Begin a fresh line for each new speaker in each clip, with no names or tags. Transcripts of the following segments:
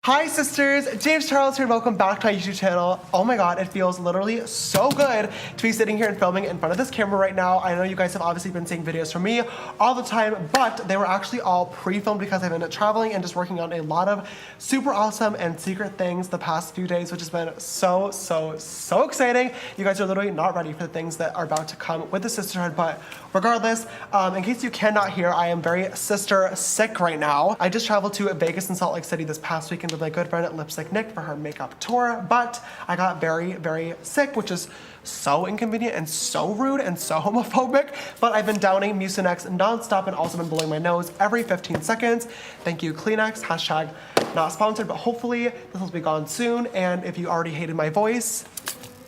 Hi sisters, James Charles here and welcome back to my YouTube channel. Oh my god, it feels literally so good to be sitting here and filming in front of this camera right now. I know you guys have obviously been seeing videos from me all the time, but they were actually all pre-filmed because I've been traveling and just working on a lot of super awesome and secret things the past few days, which has been so exciting. You guys are literally not ready for the things that are about to come with the sisterhood, but regardless, in case you cannot hear, I am very sister sick right now. I just traveled to Vegas and Salt Lake City this past weekend with my good friend Lipstick Nick for her makeup tour, but I got very sick, which is so inconvenient and so rude and so homophobic, but I've been downing Mucinex nonstop and also been blowing my nose every 15 seconds. Thank you, Kleenex, hashtag not sponsored, but hopefully this will be gone soon, and if you already hated my voice,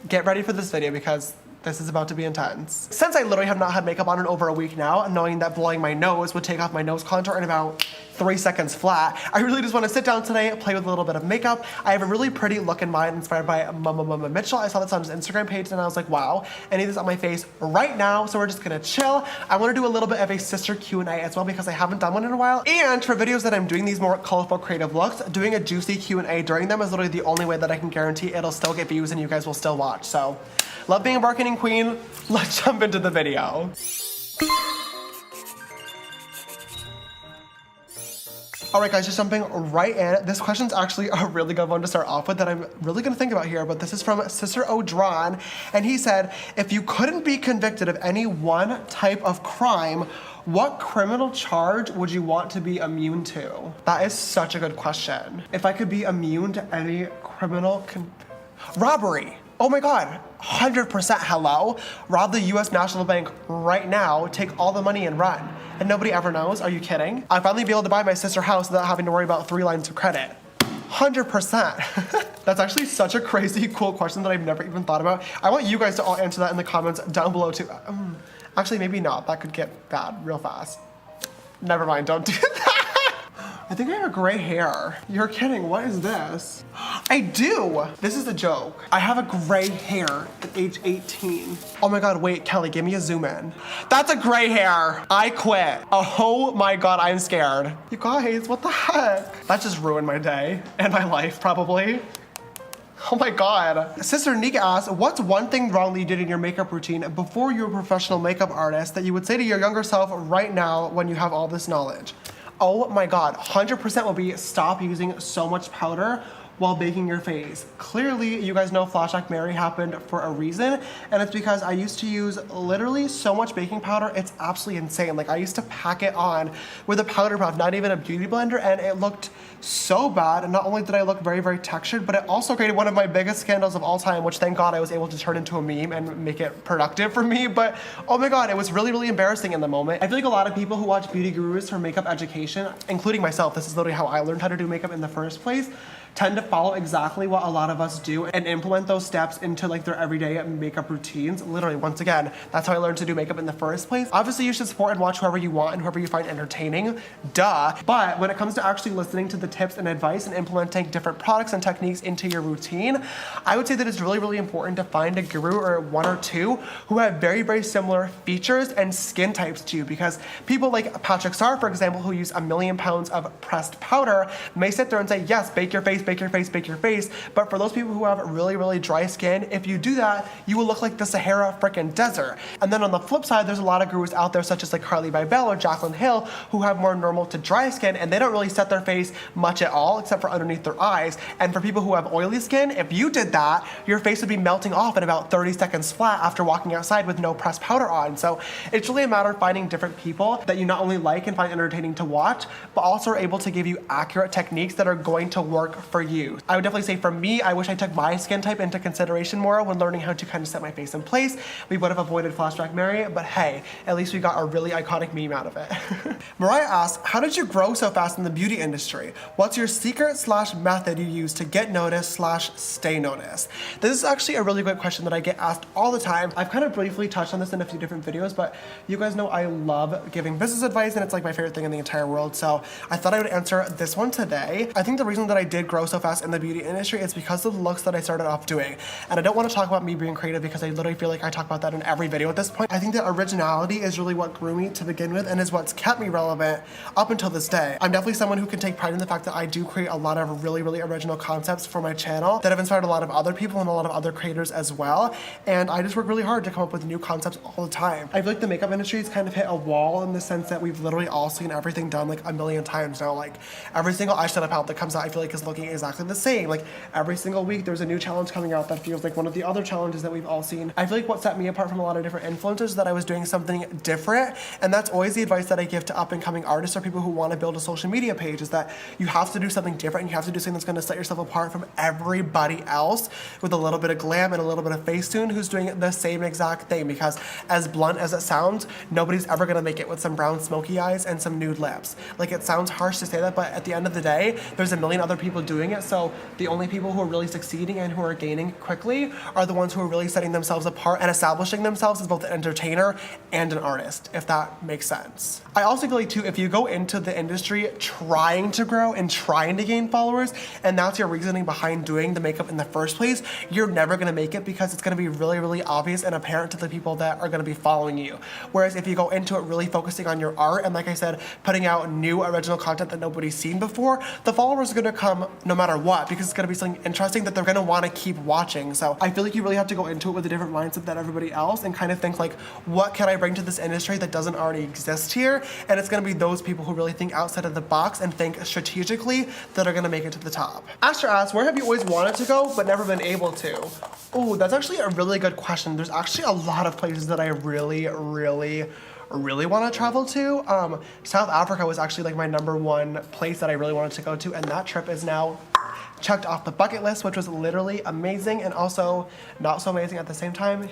get ready for this video because this is about to be intense. Since I literally have not had makeup on in over a week now, knowing that blowing my nose would take off my nose contour in about 3 seconds flat, I really just want to sit down today, play with a little bit of makeup. I have a really pretty look in mind inspired by Mama Mitchell. I saw this on his Instagram page and I was like, wow, I need this on my face right now, so we're just gonna chill. I want to do a little bit of a sister Q&A as well because I haven't done one in a while. And for videos that I'm doing these more colorful creative looks, doing a juicy Q&A during them is literally the only way that I can guarantee it'll still get views and you guys will still watch. So, love being a marketing queen. Let's jump into the video. All right, guys, just jumping right in. This question's actually a really good one to start off with that I'm really gonna think about here, but this is from Sister Odron, and he said, if you couldn't be convicted of any one type of crime, what criminal charge would you want to be immune to? That is such a good question. If I could be immune to any criminal robbery. Oh my God, 100% hello. Rob the US National Bank right now, take all the money and run. And nobody ever knows, are you kidding? I'd finally be able to buy my sister house without having to worry about 3 lines of credit. 100%. That's actually such a crazy, cool question that I've never even thought about. I want you guys to all answer that in the comments down below too. Actually, maybe not, that could get bad real fast. Never mind, don't do that. I think I have a gray hair. You're kidding, what is this? I do! This is a joke. I have a gray hair at age 18. Oh my God, wait, Kelly, give me a zoom in. That's a gray hair. I quit. Oh my God, I'm scared. You guys, what the heck? That just ruined my day and my life, probably. Oh my God. Sister Nika asks, what's one thing wrong that you did in your makeup routine before you were a professional makeup artist that you would say to your younger self right now when you have all this knowledge? Oh my God, 100% will be stop using so much powder while baking your face. Clearly, you guys know Flashback Mary happened for a reason, and it's because I used to use literally so much baking powder, it's absolutely insane. Like I used to pack it on with a powder puff, not even a beauty blender, and it looked so bad. And not only did I look very textured, but it also created one of my biggest scandals of all time, which thank God I was able to turn into a meme and make it productive for me. But oh my God, it was really embarrassing in the moment. I feel like a lot of people who watch beauty gurus for makeup education, including myself, this is literally how I learned how to do makeup in the first place, tend to follow exactly what a lot of us do and implement those steps into like their everyday makeup routines. Literally, once again, that's how I learned to do makeup in the first place. Obviously, you should support and watch whoever you want and whoever you find entertaining, duh. But when it comes to actually listening to the tips and advice and implementing different products and techniques into your routine, I would say that it's really important to find a guru or one or two who have very similar features and skin types to you, because people like Patrick Starr, for example, who use 1,000,000 pounds of pressed powder, may sit there and say, yes, bake your face, bake your face, bake your face. But for those people who have really dry skin, if you do that, you will look like the Sahara freaking desert. And then on the flip side, there's a lot of gurus out there such as like Carly Bybel or Jaclyn Hill who have more normal to dry skin, and they don't really set their face much at all except for underneath their eyes. And for people who have oily skin, if you did that, your face would be melting off in about 30 seconds flat after walking outside with no pressed powder on. So it's really a matter of finding different people that you not only like and find entertaining to watch, but also are able to give you accurate techniques that are going to work for you. I would definitely say for me, I wish I took my skin type into consideration more when learning how to kind of set my face in place. We would have avoided Flashback Mary, but hey, at least we got a really iconic meme out of it. Mariah asks, how did you grow so fast in the beauty industry? What's your secret/method you use to get noticed/stay noticed? This is actually a really good question that I get asked all the time. I've kind of briefly touched on this in a few different videos, but you guys know I love giving business advice and it's like my favorite thing in the entire world. So I thought I would answer this one today. I think the reason that I did grow so fast success in the beauty industry is because of the looks that I started off doing. And I don't want to talk about me being creative because I literally feel like I talk about that in every video at this point. I think that originality is really what grew me to begin with and is what's kept me relevant up until this day. I'm definitely someone who can take pride in the fact that I do create a lot of really, really original concepts for my channel that have inspired a lot of other people and a lot of other creators as well. And I just work really hard to come up with new concepts all the time. I feel like the makeup industry has kind of hit a wall in the sense that we've literally all seen everything done like a million times now. Like every single eyeshadow palette that comes out, I feel like is looking exactly the same. Like every single week there's a new challenge coming out that feels like one of the other challenges that we've all seen. I feel like what set me apart from a lot of different influencers is that I was doing something different. And that's always the advice that I give to up and coming artists or people who want to build a social media page, is that you have to do something different and you have to do something that's going to set yourself apart from everybody else with a little bit of glam and a little bit of Facetune who's doing the same exact thing. Because as blunt as it sounds, nobody's ever going to make it with some brown smoky eyes and some nude lips. Like it sounds harsh to say that, but at the end of the day, there's a million other people doing it. So the only people who are really succeeding and who are gaining quickly are the ones who are really setting themselves apart and establishing themselves as both an entertainer and an artist, if that makes sense. I also feel like too, if you go into the industry trying to grow and trying to gain followers, and that's your reasoning behind doing the makeup in the first place, you're never gonna make it because it's gonna be really, really obvious and apparent to the people that are gonna be following you. Whereas if you go into it really focusing on your art and, like I said, putting out new original content that nobody's seen before, the followers are gonna come no matter what, because it's gonna be something interesting that they're gonna wanna keep watching. So I feel like you really have to go into it with a different mindset than everybody else and kind of think like, what can I bring to this industry that doesn't already exist here? And it's gonna be those people who really think outside of the box and think strategically that are gonna make it to the top. Asher asks, where have you always wanted to go but never been able to? Oh, that's actually a really good question. There's actually a lot of places that I really want to travel to. South Africa was actually like my #1 place that I really wanted to go to, and that trip is now checked off the bucket list, which was literally amazing and also not so amazing at the same time.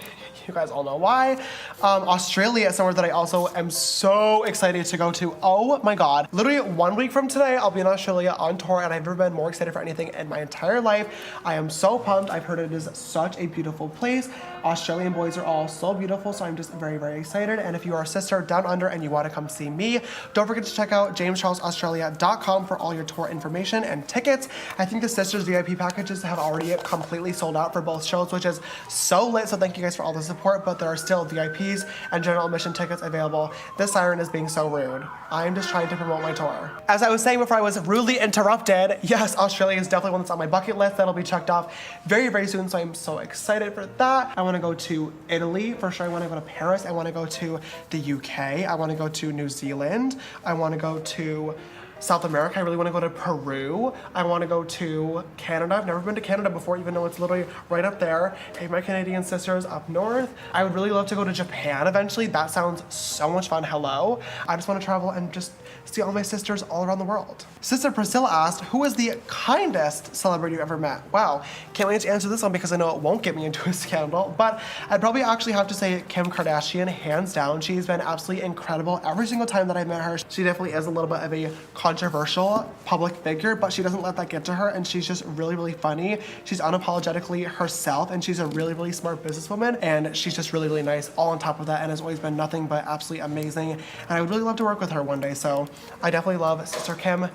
You guys all know why. Australia is somewhere that I also am so excited to go to. Oh my God. Literally 1 week from today, I'll be in Australia on tour, and I've never been more excited for anything in my entire life. I am so pumped. I've heard it is such a beautiful place. Australian boys are all so beautiful, so I'm just very, very excited. And if you are a sister down under and you want to come see me, don't forget to check out jamescharlesaustralia.com for all your tour information and tickets. I think the Sisters VIP packages have already completely sold out for both shows, which is so lit, so thank you guys for all the support, but there are still VIPs and general admission tickets available. This siren is being so rude. I'm just trying to promote my tour. As I was saying before I was rudely interrupted, yes, Australia is definitely one that's on my bucket list. That'll be checked off very, very soon, so I'm so excited for that. I want to go to Italy for sure. I want to go to Paris. I want to go to the UK. I want to go to New Zealand. I want to go to South America. I really want to go to Peru. I want to go to Canada. I've never been to Canada before, even though it's literally right up there. Hey, my Canadian sisters up north. I would really love to go to Japan eventually. That sounds so much fun. Hello. I just want to travel and just see all my sisters all around the world. Sister Priscilla asked, who is the kindest celebrity you've ever met? Wow, can't wait to answer this one because I know it won't get me into a scandal, but I'd probably actually have to say Kim Kardashian, hands down. She's been absolutely incredible every single time that I've met her. She definitely is a little bit of a controversial public figure, but she doesn't let that get to her, and she's just really, really funny. She's unapologetically herself, and she's a really, really smart businesswoman, and she's just really, really nice all on top of that, and has always been nothing but absolutely amazing, and I would really love to work with her one day, so I definitely love Sister Kim,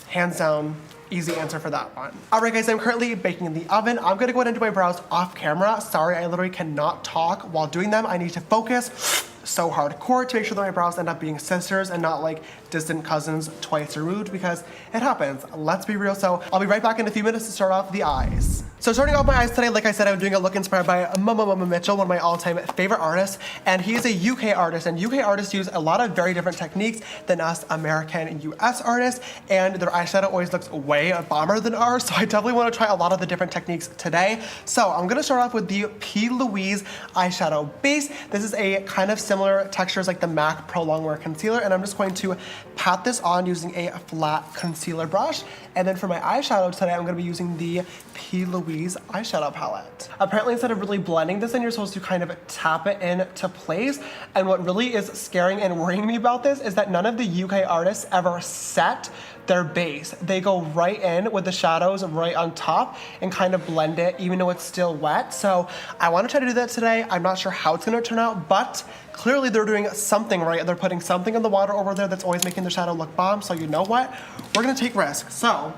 hands down. Easy answer for that one. All right, guys, I'm currently baking in the oven. I'm gonna go ahead and do my brows off camera. Sorry, I literally cannot talk while doing them. I need to focus so hardcore to make sure that my brows end up being sisters and not like distant cousins twice removed, because it happens. Let's be real. So I'll be right back in a few minutes to start off the eyes. So starting off my eyes today, like I said, I'm doing a look inspired by Mama Mitchell, one of my all-time favorite artists, and he is a UK artist, and UK artists use a lot of very different techniques than us American and US artists, and their eyeshadow always looks way bomber than ours, so I definitely want to try a lot of the different techniques today. So I'm going to start off with the P. Louise eyeshadow base. This is a kind of similar texture as like the MAC Pro Longwear Concealer, and I'm just going to pat this on using a flat concealer brush. And then for my eyeshadow today, I'm going to be using the P. Louise eyeshadow palette. Apparently, instead of really blending this in, you're supposed to kind of tap it into place. And what really is scaring and worrying me about this is that none of the UK artists ever set their base. They go right in with the shadows right on top and kind of blend it even though it's still wet. So I want to try to do that today. I'm not sure how it's going to turn out, but clearly they're doing something right. They're putting something in the water over there that's always making the shadow look bomb. So you know what? We're going to take risks. So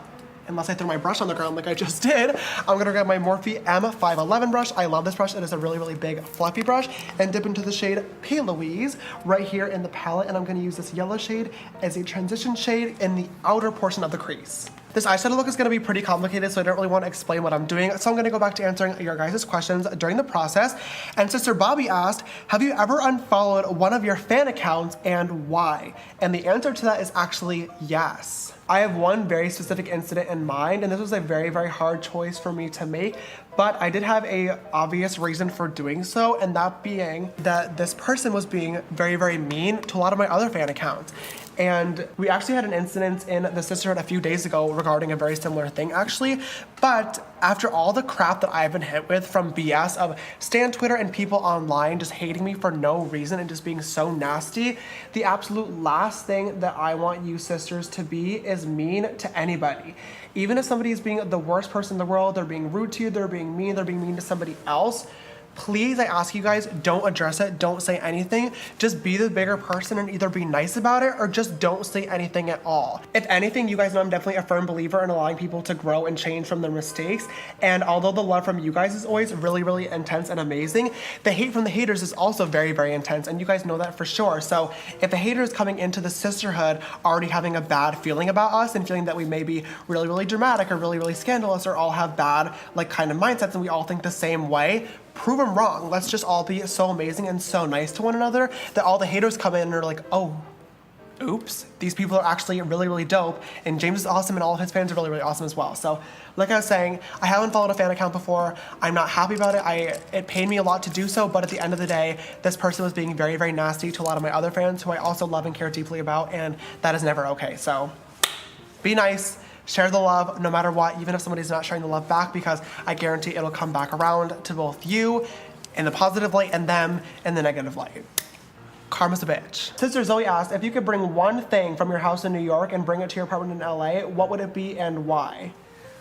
unless I throw my brush on the ground like I just did, I'm gonna grab my Morphe M511 brush. I love this brush. It is a really, really big, fluffy brush, and dip into the shade P. Louise right here in the palette, and I'm gonna use this yellow shade as a transition shade in the outer portion of the crease. This eyeshadow look is going to be pretty complicated, so I don't really want to explain what I'm doing. So I'm going to go back to answering your guys' questions during the process. And Sister Bobby asked, have you ever unfollowed one of your fan accounts and why? And the answer to that is actually yes. I have one very specific incident in mind, and this was a very, very hard choice for me to make, but I did have a obvious reason for doing so, and that being that this person was being very, very mean to a lot of my other fan accounts. And we actually had an incident in the sisterhood a few days ago regarding a very similar thing actually. But after all the crap that I've been hit with from BS of Stan Twitter and people online just hating me for no reason and just being so nasty, the absolute last thing that I want you sisters to be is mean to anybody. Even if somebody is being the worst person in the world, they're being rude to you, they're being mean to somebody else, please, I ask you guys, don't address it, don't say anything. Just be the bigger person and either be nice about it or just don't say anything at all. If anything, you guys know I'm definitely a firm believer in allowing people to grow and change from their mistakes. And although the love from you guys is always really, really intense and amazing, the hate from the haters is also very, very intense. And you guys know that for sure. So if the haters coming into the sisterhood already having a bad feeling about us and feeling that we may be really, really dramatic or really, really scandalous or all have bad like kind of mindsets and we all think the same way, prove them wrong. Let's just all be so amazing and so nice to one another that all the haters come in and are like, oh, oops, these people are actually really, really dope. And James is awesome and all of his fans are really, really awesome as well. So like I was saying, I haven't followed a fan account before. I'm not happy about it. It pained me a lot to do so, but at the end of the day, this person was being very, very nasty to a lot of my other fans who I also love and care deeply about, and that is never okay. So be nice. Share the love no matter what, even if somebody's not sharing the love back, because I guarantee it'll come back around to both you in the positive light and them in the negative light. Karma's a bitch. Sister Zoe asked, if you could bring one thing from your house in New York and bring it to your apartment in LA, what would it be and why?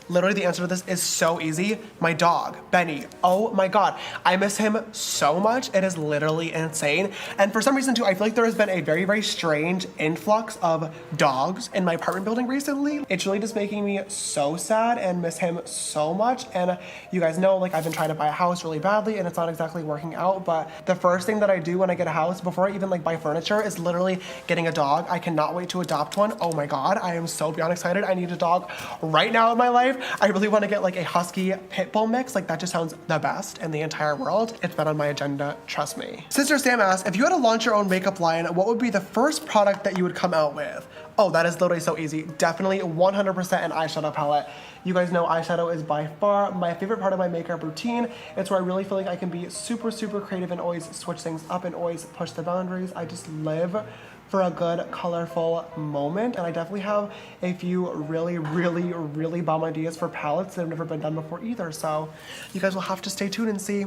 Literally, the answer to this is so easy. My dog, Benny. Oh my God. I miss him so much. It is literally insane. And for some reason too, I feel like there has been a very, very strange influx of dogs in my apartment building recently. It's really just making me so sad and miss him so much. And you guys know, like, I've been trying to buy a house really badly and it's not exactly working out. But the first thing that I do when I get a house, before I even like buy furniture, is literally getting a dog. I cannot wait to adopt one. Oh my God. I am so beyond excited. I need a dog right now in my life. I really want to get like a husky pit bull mix. Like that just sounds the best in the entire world. It's been on my agenda, trust me. Sister Sam asked, if you had to launch your own makeup line, what would be the first product that you would come out with? Oh, that is literally so easy. Definitely 100% an eyeshadow palette. You guys know eyeshadow is by far my favorite part of my makeup routine. It's where I really feel like I can be super, super creative and always switch things up and always push the boundaries. I just live for a good, colorful moment. And I definitely have a few really, really, really bomb ideas for palettes that have never been done before either. So you guys will have to stay tuned and see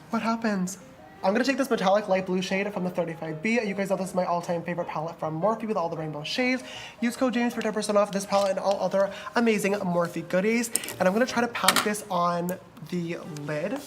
what happens. I'm gonna take this metallic light blue shade from the 35B. You guys know this is my all-time favorite palette from Morphe with all the rainbow shades. Use code James for 10% off this palette and all other amazing Morphe goodies. And I'm gonna try to pack this on the lid,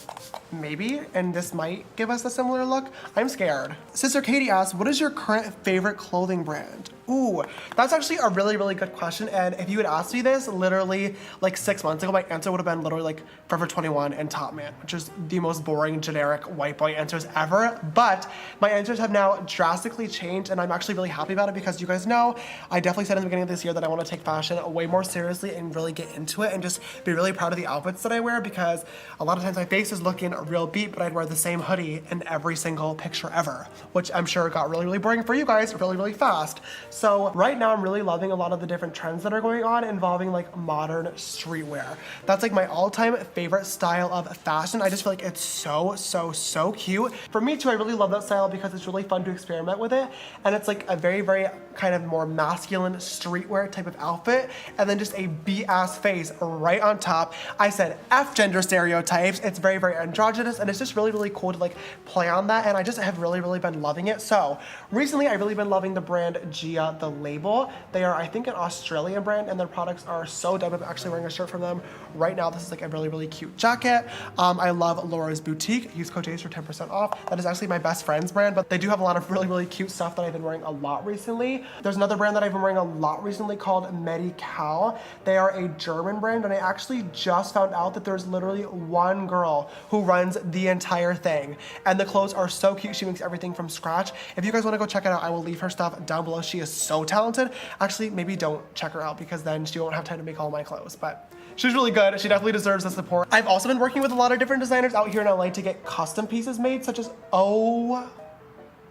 maybe, and this might give us a similar look. I'm scared. Sister Katie asked, what is your current favorite clothing brand? Ooh, that's actually a really, really good question. And if you had asked me this literally like 6 months ago, my answer would have been literally like Forever 21 and Top Man, which is the most boring, generic white boy answers ever. But my answers have now drastically changed, and I'm actually really happy about it because you guys know I definitely said in the beginning of this year that I want to take fashion way more seriously and really get into it and just be really proud of the outfits that I wear, because a lot of times my face is looking real beat, but I'd wear the same hoodie in every single picture ever, which I'm sure got really, really boring for you guys really, really fast. So right now I'm really loving a lot of the different trends that are going on involving like modern streetwear. That's like my all-time favorite style of fashion. I just feel like it's so, so, so cute. For me too, I really love that style because it's really fun to experiment with it. And it's like a very, very kind of more masculine streetwear type of outfit. And then just a beat-ass face right on top. I said F gender stereotypes. It's very, very androgynous, and it's just really, really cool to like play on that, and I just have really, really been loving it. So recently I've really been loving the brand Gia, the label. They are, I think, an Australian brand, and their products are so dope. I'm actually wearing a shirt from them right now. This is like a really, really cute jacket. I love Laura's Boutique. Use code Chales for 10% off. That is actually my best friend's brand, but they do have a lot of really, really cute stuff that I've been wearing a lot recently. There's another brand that I've been wearing a lot recently called Medical. They are a German brand, and I actually just found out that there's literally one girl who runs the entire thing, and the clothes are so cute. She makes everything from scratch. If you guys want to go check it out, I will leave her stuff down below. She is so talented. Actually, maybe don't check her out because then she won't have time to make all my clothes, but she's really good. She definitely deserves the support. I've also been working with a lot of different designers out here in LA to get custom pieces made, such as, oh,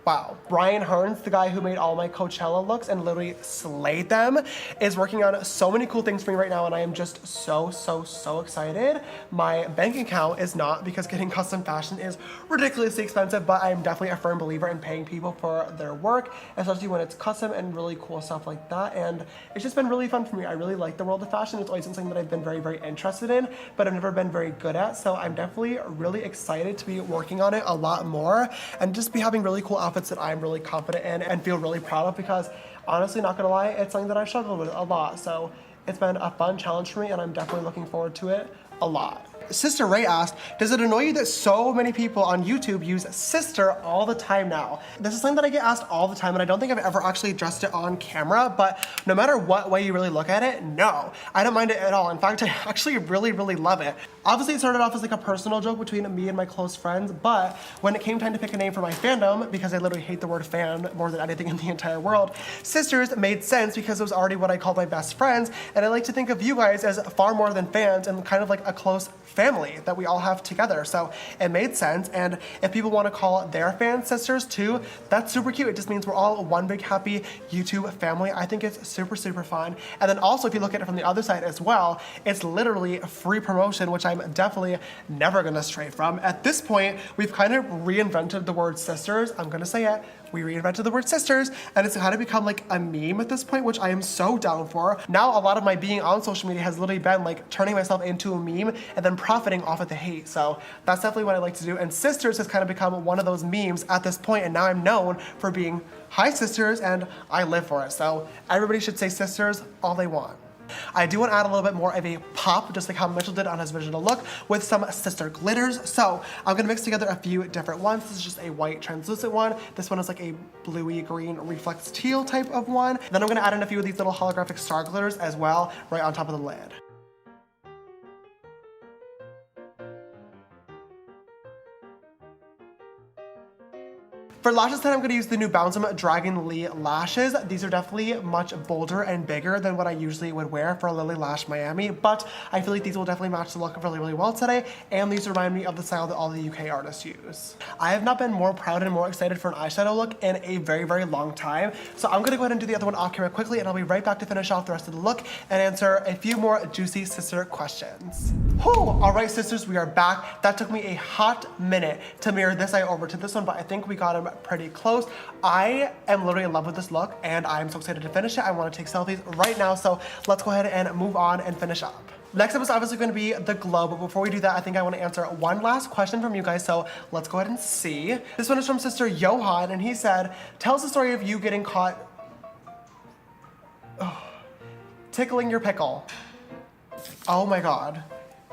wow. Brian Hearns, the guy who made all my Coachella looks and literally slayed them, is working on so many cool things for me right now, and I am just so, so, so excited. My bank account is not, because getting custom fashion is ridiculously expensive, but I'm definitely a firm believer in paying people for their work, especially when it's custom and really cool stuff like that, and it's just been really fun for me. I really like the world of fashion. It's always been something that I've been very, very interested in, but I've never been very good at, so I'm definitely really excited to be working on it a lot more and just be having really cool outfits that I'm really confident in and feel really proud of, because honestly, not gonna lie, it's something that I've struggled with a lot. So it's been a fun challenge for me, and I'm definitely looking forward to it a lot. Sister Ray asked, does it annoy you that so many people on YouTube use sister all the time now? This is something that I get asked all the time, and I don't think I've ever actually addressed it on camera, but no matter what way you really look at it, no, I don't mind it at all. In fact, I actually really, really love it. Obviously, it started off as like a personal joke between me and my close friends, but when it came time to pick a name for my fandom, because I literally hate the word fan more than anything in the entire world, sisters made sense because it was already what I called my best friends, and I like to think of you guys as far more than fans and kind of like a close family that we all have together. So it made sense, and if people want to call their fans sisters too, that's super cute. It just means we're all one big happy YouTube family. I think it's super, super fun. And then also, if you look at it from the other side as well, it's literally free promotion, which I'm definitely never gonna stray from. At this point, we've kind of reinvented the word sisters. I'm gonna say it. We reinvented the word sisters, and it's kind of become like a meme at this point, which I am so down for. Now, a lot of my being on social media has literally been like turning myself into a meme and then profiting off of the hate. So that's definitely what I like to do. And sisters has kind of become one of those memes at this point, and now I'm known for being hi sisters, and I live for it. So everybody should say sisters all they want. I do want to add a little bit more of a pop, just like how Mitchell did on his original look, with some sister glitters. So I'm gonna mix together a few different ones. This is just a white translucent one. This one is like a bluey green reflex teal type of one. Then I'm gonna add in a few of these little holographic star glitters as well, right on top of the lid. For lashes then, I'm gonna use the new Bounce 'Em Dragon Lee lashes. These are definitely much bolder and bigger than what I usually would wear for Lily Lash Miami, but I feel like these will definitely match the look really, really well today, and these remind me of the style that all the UK artists use. I have not been more proud and more excited for an eyeshadow look in a very, very long time, so I'm gonna go ahead and do the other one off camera quickly, and I'll be right back to finish off the rest of the look and answer a few more juicy sister questions. Whew, all right, sisters, we are back. That took me a hot minute to mirror this eye over to this one, but I think we got them pretty close. I am literally in love with this look, and I'm so excited to finish it. I want to take selfies right now, so let's go ahead and move on and finish up. Next up is obviously going to be the glow, but before we do that, I think I want to answer one last question from you guys, so let's go ahead and see. This one is from Sister Johan, and he said, tell us the story of you getting caught tickling your pickle. Oh my God.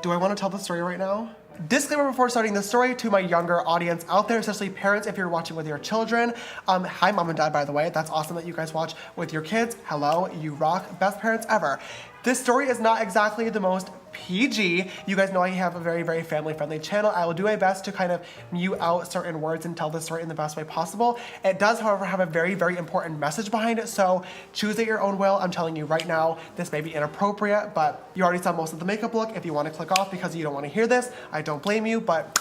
Do I want to tell the story right now? Disclaimer before starting the story to my younger audience out there, especially parents if you're watching with your children. Hi mom and dad, by the way. That's awesome that you guys watch with your kids. Hello, you rock. Best parents ever. This story is not exactly the most PG. You guys know I have a very, very family-friendly channel. I will do my best to kind of mute out certain words and tell the story in the best way possible. It does, however, have a very, very important message behind it, so choose at your own will. I'm telling you right now, this may be inappropriate, but you already saw most of the makeup look. If you want to click off because you don't want to hear this, I don't blame you, but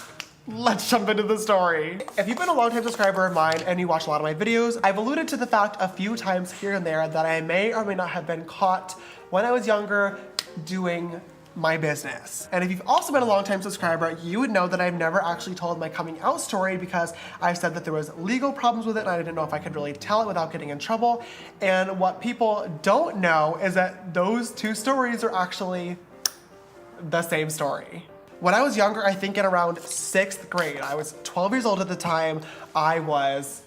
let's jump into the story. If you've been a long-time subscriber of mine and you watch a lot of my videos, I've alluded to the fact a few times here and there that I may or may not have been caught when I was younger doing my business. And if you've also been a long-time subscriber, you would know that I've never actually told my coming out story because I said that there was legal problems with it and I didn't know if I could really tell it without getting in trouble. And what people don't know is that those two stories are actually the same story. When I was younger, I think in around 6th grade, I was 12 years old at the time, I was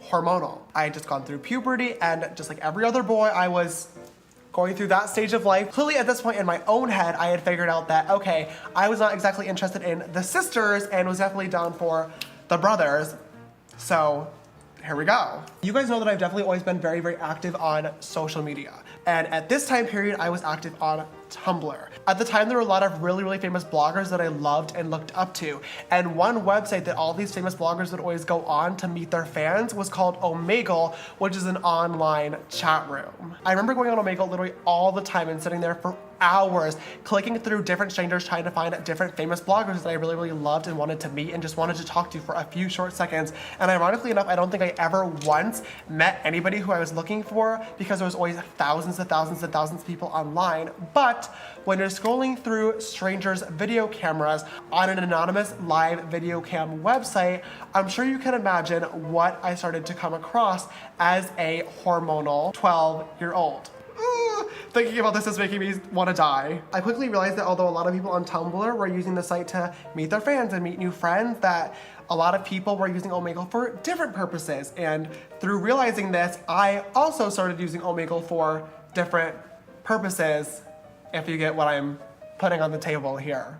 hormonal. I had just gone through puberty, and just like every other boy, I was going through that stage of life. Clearly at this point in my own head, I had figured out that, okay, I was not exactly interested in the sisters and was definitely down for the brothers. So here we go. You guys know that I've definitely always been very, very active on social media. And at this time period, I was active on Tumblr. At the time, there were a lot of really, really famous bloggers that I loved and looked up to. And one website that all these famous bloggers would always go on to meet their fans was called Omegle, which is an online chat room. I remember going on Omegle literally all the time and sitting there for hours clicking through different strangers trying to find different famous bloggers that I really, really loved and wanted to meet and just wanted to talk to for a few short seconds. And ironically enough, I don't think I ever once met anybody who I was looking for because there was always thousands and thousands and thousands of people online. But when you're scrolling through strangers' video cameras on an anonymous live video cam website, I'm sure you can imagine what I started to come across as a hormonal 12-year-old. Thinking about this is making me want to die. I quickly realized that although a lot of people on Tumblr were using the site to meet their fans and meet new friends, that a lot of people were using Omegle for different purposes. And through realizing this, I also started using Omegle for different purposes, if you get what I'm putting on the table here.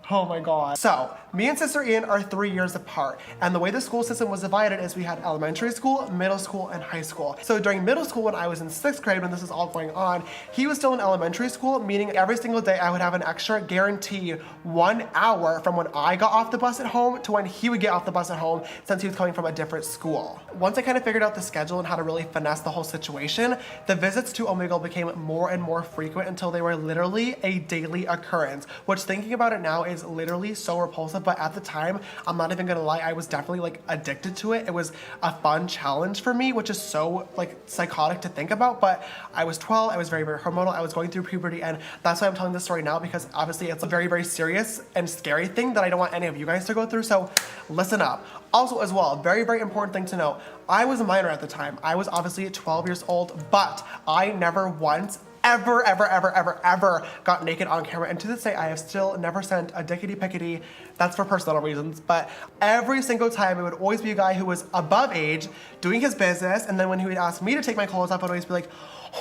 Oh my God. So, me and Sister Ian are 3 years apart, and the way the school system was divided is we had elementary school, middle school, and high school. So during middle school, when I was in 6th grade, when this is all going on, he was still in elementary school, meaning every single day I would have an extra guaranteed 1 hour from when I got off the bus at home to when he would get off the bus at home, since he was coming from a different school. Once I kind of figured out the schedule and how to really finesse the whole situation, the visits to Omegle became more and more frequent until they were literally a daily occurrence, which thinking about it now is literally so repulsive, but at the time, I'm not even gonna lie, I was definitely like addicted to it. It was a fun challenge for me, which is so like psychotic to think about, but I was 12, I was very, very hormonal, I was going through puberty, and that's why I'm telling this story now, because obviously it's a very, very serious and scary thing that I don't want any of you guys to go through, so listen up. Also as well, very, very important thing to know, I was a minor at the time. I was obviously 12 years old, but I never once ever got naked on camera. And to this day, I have still never sent a dickety pickety. That's for personal reasons. But every single time, it would always be a guy who was above age doing his business. And then when he would ask me to take my clothes off, I'd always be like,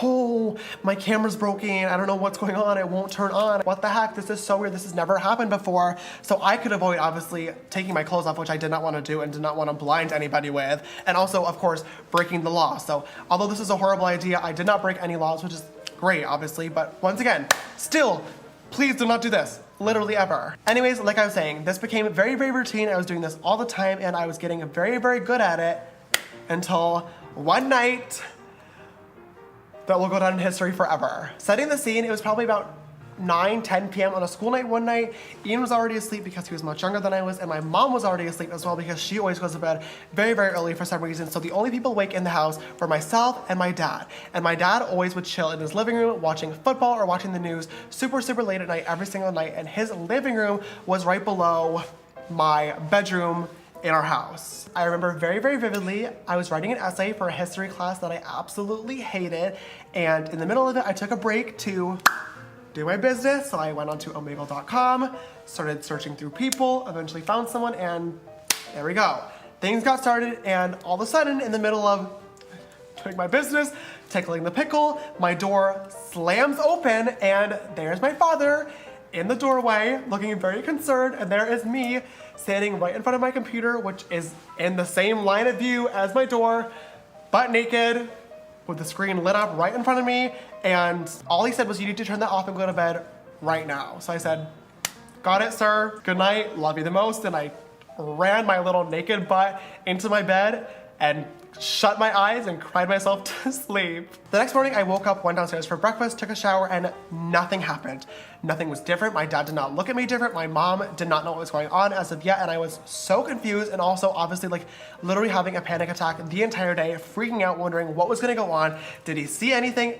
oh, my camera's broken. I don't know what's going on. It won't turn on. What the heck? This is so weird. This has never happened before. So I could avoid, obviously, taking my clothes off, which I did not want to do and did not want to blind anybody with. And also, of course, breaking the law. So although this is a horrible idea, I did not break any laws, which is great, obviously, but once again, still, please do not do this, literally ever. Anyways, like I was saying, this became very, very routine. I was doing this all the time, and I was getting very, very good at it until one night that will go down in history forever. Setting the scene, it was probably about 9-10 p.m. on a school night one night. Ian was already asleep because he was much younger than I was, and my mom was already asleep as well because she always goes to bed very, very early for some reason. So the only people awake in the house were myself and my dad. And my dad always would chill in his living room watching football or watching the news super, super late at night every single night. And his living room was right below my bedroom in our house. I remember very, very vividly, I was writing an essay for a history class that I absolutely hated. And in the middle of it, I took a break to do my business. So I went onto omegle.com, started searching through people, eventually found someone, and there we go. Things got started, and all of a sudden, in the middle of doing my business, tickling the pickle, my door slams open, and there's my father in the doorway, looking very concerned, and there is me standing right in front of my computer, which is in the same line of view as my door, butt naked, with the screen lit up right in front of me, and all he said was, you need to turn that off and go to bed right now. So I said, got it, sir. Good night, love you the most. And I ran my little naked butt into my bed and shut my eyes and cried myself to sleep. The next morning, I woke up, went downstairs for breakfast, took a shower, and nothing happened. Nothing was different. My dad did not look at me different. My mom did not know what was going on as of yet, and I was so confused and also obviously like literally having a panic attack the entire day, freaking out, wondering what was gonna go on. Did he see anything?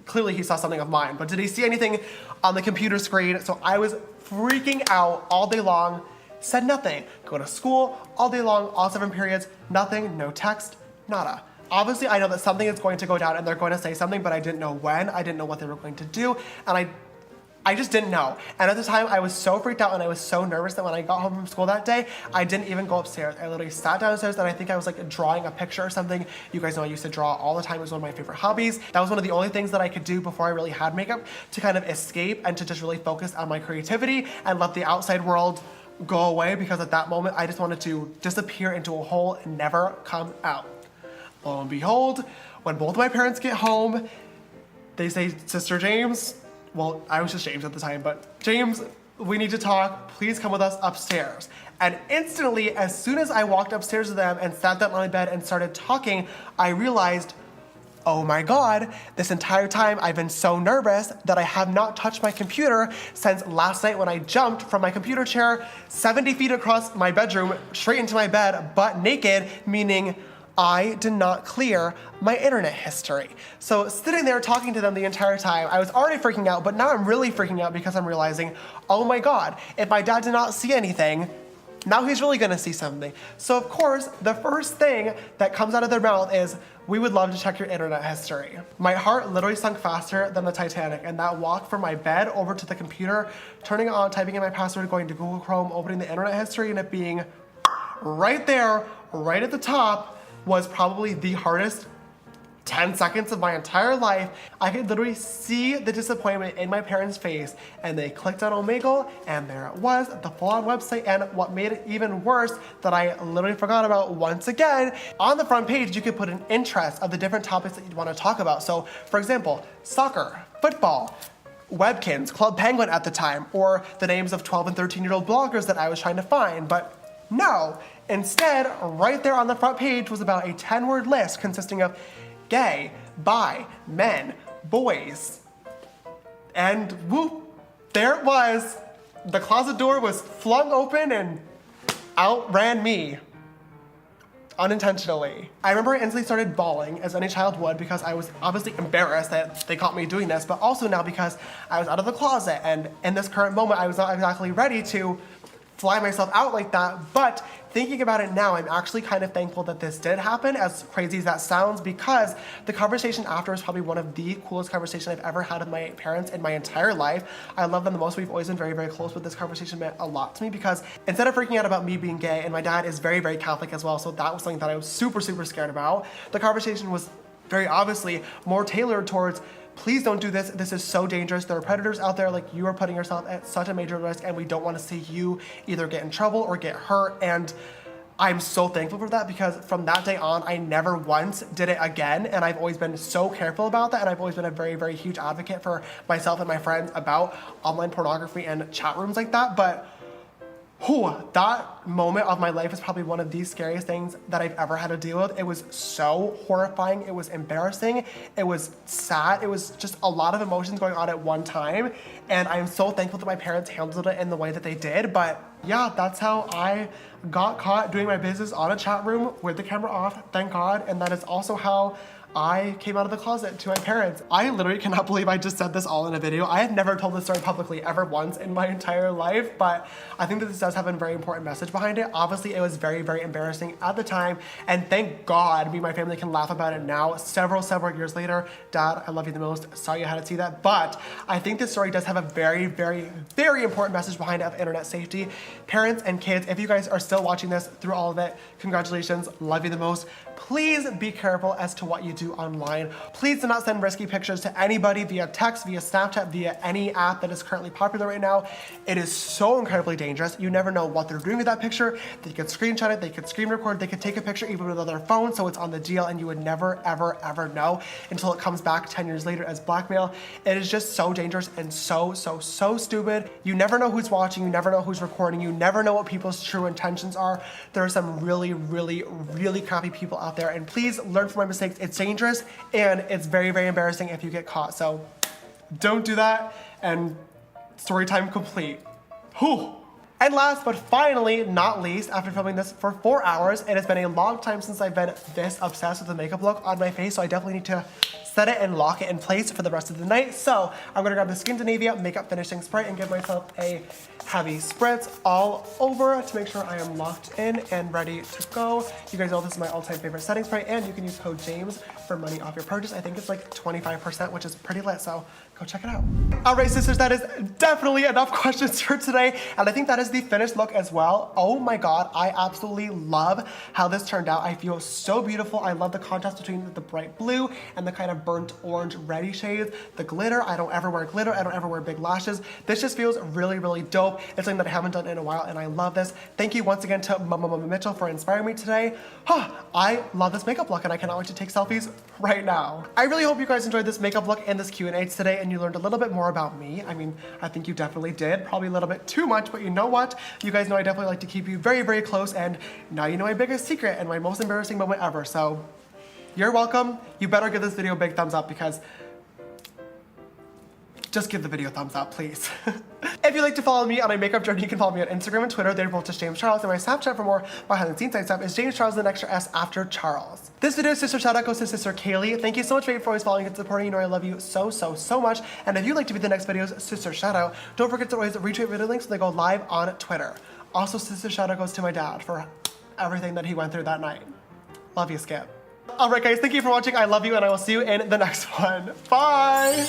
Clearly he saw something of mine, but did he see anything on the computer screen? So I was freaking out all day long, said nothing. Go to school all day long, all 7 periods, nothing, no text, nada. Obviously, I know that something is going to go down and they're going to say something, but I didn't know when, I didn't know what they were going to do, and I just didn't know. And at the time, I was so freaked out and I was so nervous that when I got home from school that day, I didn't even go upstairs. I literally sat downstairs and I think I was like drawing a picture or something. You guys know I used to draw all the time. It was one of my favorite hobbies. That was one of the only things that I could do before I really had makeup to kind of escape and to just really focus on my creativity and let the outside world go away, because at that moment, I just wanted to disappear into a hole and never come out. Lo and behold, when both of my parents get home, they say, Sister James, well, I was just James at the time, but James, we need to talk. Please come with us upstairs. And instantly, as soon as I walked upstairs to them and sat down on my bed and started talking, I realized, oh my God, this entire time I've been so nervous that I have not touched my computer since last night when I jumped from my computer chair 70 feet across my bedroom, straight into my bed, butt naked, meaning I did not clear my internet history. So sitting there talking to them the entire time, I was already freaking out, but now I'm really freaking out because I'm realizing, oh my God, if my dad did not see anything, now he's really gonna see something. So of course, the first thing that comes out of their mouth is, we would love to check your internet history. My heart literally sunk faster than the Titanic, and that walk from my bed over to the computer, turning it on, typing in my password, going to Google Chrome, opening the internet history, and it being right there, right at the top, was probably the hardest 10 seconds of my entire life. I could literally see the disappointment in my parents' face, and they clicked on Omegle, and there it was, the full-on website. And what made it even worse, that I literally forgot about once again, on the front page, you could put an interest of the different topics that you'd want to talk about. So, for example, soccer, football, Webkins, Club Penguin at the time, or the names of 12 and 13-year-old bloggers that I was trying to find. But no, instead, right there on the front page was about a 10-word list consisting of gay, bi, men, boys. And whoop, there it was. The closet door was flung open and out ran me. Unintentionally. I remember I instantly started bawling, as any child would, because I was obviously embarrassed that they caught me doing this, but also now because I was out of the closet, and in this current moment, I was not exactly ready to fly myself out like that. But thinking about it now, I'm actually kind of thankful that this did happen, as crazy as that sounds, because the conversation after is probably one of the coolest conversations I've ever had with my parents in my entire life. I love them the most. We've always been very, very close, but this conversation meant a lot to me, because instead of freaking out about me being gay, and my dad is very, very Catholic as well, so that was something that I was super, super scared about. The conversation was very obviously more tailored towards, please don't do this. This is so dangerous. There are predators out there. Like, you are putting yourself at such a major risk, and we don't want to see you either get in trouble or get hurt. And I'm so thankful for that, because from that day on, I never once did it again. And I've always been so careful about that. And I've always been a very, very huge advocate for myself and my friends about online pornography and chat rooms like that. But that moment of my life is probably one of the scariest things that I've ever had to deal with. It was so horrifying. It was embarrassing. It was sad. It was just a lot of emotions going on at one time. And I'm so thankful that my parents handled it in the way that they did. But yeah, that's how I got caught doing my business on a chat room with the camera off, thank God. And that is also how I came out of the closet to my parents. I literally cannot believe I just said this all in a video. I had never told this story publicly ever once in my entire life, but I think that this does have a very important message behind it. Obviously, it was very, very embarrassing at the time, and thank God me and my family can laugh about it now, several years later. Dad, I love you the most. Sorry you had to see that, but I think this story does have a very, very, very important message behind it of internet safety. Parents and kids, if you guys are still watching this through all of it, congratulations, love you the most. Please be careful as to what you do online. Please do not send risky pictures to anybody via text, via Snapchat, via any app that is currently popular right now. It is so incredibly dangerous. You never know what they're doing with that picture. They could screenshot it, they could screen record, they could take a picture even with their phone, so it's on the DL, and you would never, ever, ever know until it comes back 10 years later as blackmail. It is just so dangerous and so stupid. You never know who's watching, you never know who's recording, you never know what people's true intentions are. There are some really, really, really crappy people out there, and please learn from my mistakes. It's dangerous, and it's very, very embarrassing if you get caught. So don't do that, and story time complete. Whew. And last but finally not least, after filming this for 4 hours, it has been a long time since I've been this obsessed with the makeup look on my face, so I definitely need to set it and lock it in place for the rest of the night. So I'm gonna grab the Skindinavia Makeup Finishing Spray and give myself a heavy spritz all over to make sure I am locked in and ready to go. You guys know this is my all-time favorite setting spray, and you can use code JAMES for money off your purchase. I think it's like 25%, which is pretty lit, so go check it out. All right, sisters, that is definitely enough questions for today, and I think that is the finished look as well. Oh my God, I absolutely love how this turned out. I feel so beautiful. I love the contrast between the bright blue and the kind of burnt orange reddy shades. The glitter, I don't ever wear glitter. I don't ever wear big lashes. This just feels really, really dope. It's something that I haven't done in a while, and I love this. Thank you once again to Mama Mitchell for inspiring me today. I love this makeup look, and I cannot wait to take selfies right now. I really hope you guys enjoyed this makeup look and this Q&A today, and you learned a little bit more about me. I mean, I think you definitely did. Probably a little bit too much, but you know what? You guys know I definitely like to keep you very, very close, and now you know my biggest secret and my most embarrassing moment ever, so you're welcome. You better give this video a big thumbs up because just give the video a thumbs up, please. If you'd like to follow me on my makeup journey, you can follow me on Instagram and Twitter. They're both just James Charles, and my Snapchat for more behind the scenes type stuff is James Charles with an extra S after Charles. This video's sister shout out goes to sister Kaylee. Thank you so much for always following and supporting. You know I love you so, so, so much. And if you'd like to be the next video's sister shout out, don't forget to always retweet video links when they go live on Twitter. Also, sister shout out goes to my dad for everything that he went through that night. Love you, Skip. All right, guys, thank you for watching. I love you, and I will see you in the next one. Bye.